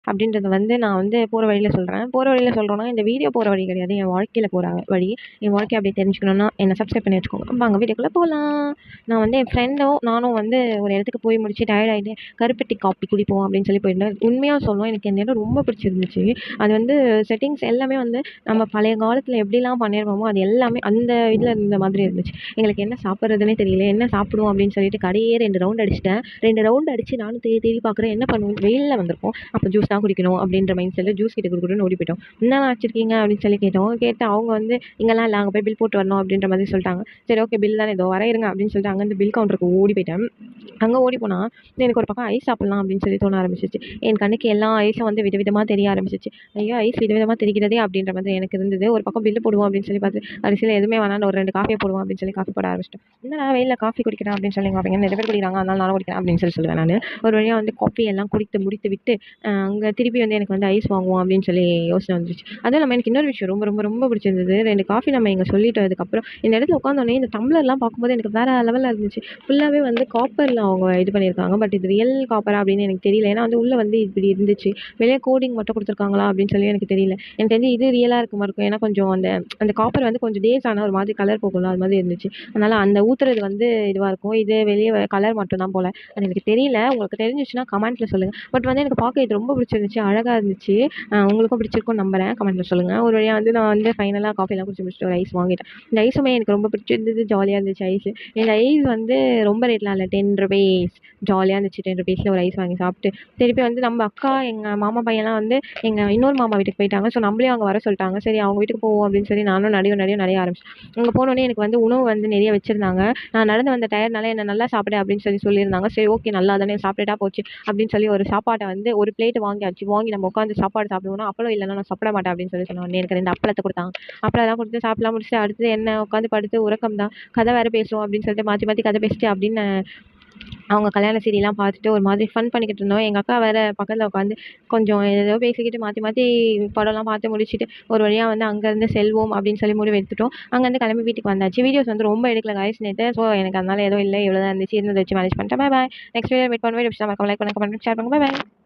அப்படின்றத வந்து நான் வந்து போகிற வழியில் சொல்கிறேன். போகிற வழியில் சொல்கிறோன்னா இந்த வீடியோ போகிற வழி கிடையாது, என் வாழ்க்கையில் போகிற வழி. என் வாழ்க்கையை அப்படியே தெரிஞ்சுக்கணுன்னா என்னை சப்ஸ்கிரைப் பண்ணி வச்சுக்கோங்க. வாங்க வீடியோக்குள்ளே போகலாம். நான் வந்து என் ஃப்ரெண்டும் நானும் வந்து ஒரு இடத்துக்கு போய் முடிச்சு டயர்ட் ஆகிட்டு கருப்பட்டி காப்பி குடிப்போம் அப்படின்னு சொல்லி போயிருந்தேன். உண்மையாக சொல்லணும், எனக்கு இந்த இடம் ரொம்ப பிடிச்சிருந்துச்சு. அது வந்து செட்டிங்ஸ் எல்லாமே வந்து நம்ம பழைய காலத்தில் எப்படிலாம் பண்ணியிருப்போமோ அது எல்லாமே அந்த இதில் இருந்த மாதிரி இருந்துச்சு. எங்களுக்கு என்ன சாப்பிட்றதுனே தெரியல, என்ன சாப்பிடுவோம் அப்படின்னு சொல்லிட்டு கடையே 2 ரவுண்ட் அடிச்சிட்டேன். 2 ரவுண்ட் அடிச்சு நானும் தேடி தேடி பார்க்குறேன் என்ன பண்ணுவோம், வெயிலில் வந்திருக்கோம், அப்போ ஜூஸ் தான் குடிக்கணும் அப்படின்ற மைண்ட் செட்டில் ஜூஸ் கிட்ட குடுக்குறோன்னு ஓடி போயிட்டோம். என்ன வச்சிருக்கீங்க அப்படின்னு சொல்லி கேட்டோம். கேட்டு அவங்க வந்து இங்கெல்லாம் இல்லை, அங்கே போய் பில் போட்டு வரணும் அப்படின்ற மாதிரி சொல்லிட்டாங்க. சரி ஓகே பில் தானே ஏதோ வர இருங்க அப்படின்னு சொல்லிட்டு அங்கேருந்து பில் கவுண்டருக்கு ஓடி போயிட்டேன். அங்கே ஓடி போனால் எனக்கு ஒரு பக்கம் ஐஸ் சாப்பிட்லாம் அப்படின்னு சொல்லி தோண ஆரம்பிச்சிச்சு. என் கண்ணுக்கு எல்லா ஐஸும் வந்து விதவிதமாக தெரிய ஆரம்பிச்சிச்சு. ஐயோ ஐஸ் விதவிதமாக தெரிகிறதே அப்படின்ற மாதிரி எனக்கு இருந்தது. ஒரு பக்கம் பில்லு போடுவோம் அப்படின்னு சொல்லி பார்த்து கடைசியில் எதுவுமே வேணாம், ஒரு 2 காஃபியை போடுவோம் அப்படின்னு சொல்லி காஃபி போட ஆரம்பிச்சிட்டேன். என்னடா வெயிலில் காஃபி குடிக்கிறேன் அப்படின்னு சொல்லி பார்ப்பீங்க, நிறைய பேர் குடிக்கிறாங்க அதனால நானும் குடிக்கிறேன் அப்படின்னு சொல்லி சொல்லுவேன் நான். ஒரு வழியாக வந்து காஃபி எல்லாம் குடித்து முடித்து விட்டு அங்கே திருப்பி வந்து எனக்கு வந்து ஐஸ் வாங்குவோம் அப்படின்னு சொல்லி யோசனை வந்துருச்சு. அதுவும் நம்ம எனக்கு இன்னொரு விஷயம் ரொம்ப ரொம்ப ரொம்ப பிடிச்சிருந்தது. 2 காஃபி நம்ம இங்கே சொல்லிட்டோம். அதுக்கப்புறம் இந்த இடத்துல உட்காந்தோடனே இந்த டம்ளர்லாம் பார்க்கும்போது எனக்கு வேற லெவலில் இருந்துச்சு. ஃபுல்லாகவே வந்து காப்பரில் அவங்க இது பண்ணியிருக்காங்க. பட் இது ரியல் காப்பரா அப்படின்னு எனக்கு தெரியல. ஏன்னா வந்து உள்ளே வந்து இப்படி இருந்துச்சு. வெளியே கோடிங் மட்டும் கொடுத்துருக்காங்களா அப்படின்னு சொல்லி எனக்கு தெரியல. எனக்கு தெரிஞ்சு இது ரியலாக இருக்க மாதிரி இருக்கும். ஏன்னா கொஞ்சம் அந்த அந்த காப்பர் வந்து கொஞ்சம் டேஸ் ஆனால் ஒரு மாதிரி கலர் போகல அது மாதிரி இருந்துச்சு. அதனால் அந்த ஊற்றுறது வந்து இதுவாக இருக்கும், இது வெளியே கலர் மட்டும் தான் போல். அது எனக்கு தெரியல, உங்களுக்கு தெரிஞ்சிச்சுன்னா கமெண்ட்டில் சொல்லுங்கள். பட் வந்து எனக்கு பார்க்க இது ரொம்ப பிடிச்சிருந்துச்சு, அழகாக இருந்துச்சு. உங்களுக்கும் பிடிச்சிருக்கும்னு நம்புகிறேன், கமெண்ட்டில் சொல்லுங்கள். ஒரு வழியாக வந்து நான் வந்து ஃபைனலாக காஃபிலாம் குடிச்சு முடிச்சுட்டு ஒரு ஐஸ் வாங்கிட்டேன். இந்த ஐஸுமே எனக்கு ரொம்ப பிடிச்சிருந்தது, ஜாலியாக இருந்துச்சு ஐஸு. இந்த ஐஸ் வந்து ரொம்ப ரேட்லாம் இல்லை, 10 ருபீஸ். ஜாலியாக இருந்துச்சு. 10 ருபீஸில் ஒரு ஐஸ் வாங்கி சாப்பிட்டு திருப்பி வந்து நம்ம அக்கா எங்கள் மாமா பையன்லாம் வந்து எங்கள் இன்னொரு மாமா வீட்டுக்கு போயிட்டாங்க. ஸோ நம்மளையும் அங்கே வர சொல்லிட்டாங்க. சரி அவங்க வீட்டுக்கு போவோம் அப்படின்னு சொல்லி நானும் நிறைய ஆரம்பிச்சேன். அங்கே போனோடனே எனக்கு வந்து உணவு வந்து நிறைய வச்சுருந்தாங்க. நான் நடந்து வந்த டயர்னால என்ன நல்லா சாப்பிடு அப்படின்னு சொல்லியிருந்தாங்க. சரி ஓகே நல்லா தானே சாப்பிட்டுட்டா போச்சு அப்படின்னு சொல்லி ஒரு சாப்பாட்டை வந்து ஒரு பிளேட் வாங்கியாச்சு. வாங்கி நம்ம உட்காந்து சாப்பாடு சாப்பிடுவோம்னா அப்பளம் இல்லைன்னா நான் சாப்பிட மாட்டேன் அப்படின்னு சொல்லி சொன்னாங்க. எனக்கு 2 அப்பளத்தை கொடுத்தாங்க. அப்பளம்லாம் கொடுத்து சாப்பிடலாம் முடிச்சுட்டு அடுத்து என்ன உட்காந்து படுத்து உறக்கம் தான், கதை வேறு பேசுவோம் அப்படின்னு சொல்லிட்டு மாற்றி மாற்றி கதை பேசிட்டு அப்படின்னு அவங்க கல்யாண சீரியல்லாம் பார்த்துட்டு ஒரு மாதிரி ஃபன் பண்ணிக்கிட்டு இருந்தோம். எங்கள் அக்கா வேறு பக்கத்தில் உட்காந்து கொஞ்சம் ஏதோ பேசிக்கிட்டு மாற்றி மாற்றி படம்லாம் பார்த்து முடிச்சுட்டு ஒரு வழியாக வந்து அங்கேருந்து செல்வோம் அப்படின்னு சொல்லி முடிவு எடுத்துட்டோம். அங்கேருந்து கிளம்பி வீட்டுக்கு வந்தாச்சு. வீடியோஸ் வந்து ரொம்ப எடுக்கல காய்ஸ் நேற்று. ஸோ எனக்கு அதனால எதுவும் இல்லை, இவ்வளோ தான் இருந்துச்சு. இருந்ததை வச்சு மேனேஜ் பண்ணிட்டேன். Bye bye. Next video meet பண்ணுவேன். லைக் பண்ணுங்க, கமெண்ட் ஷேர் பண்ணுங்க. Bye bye.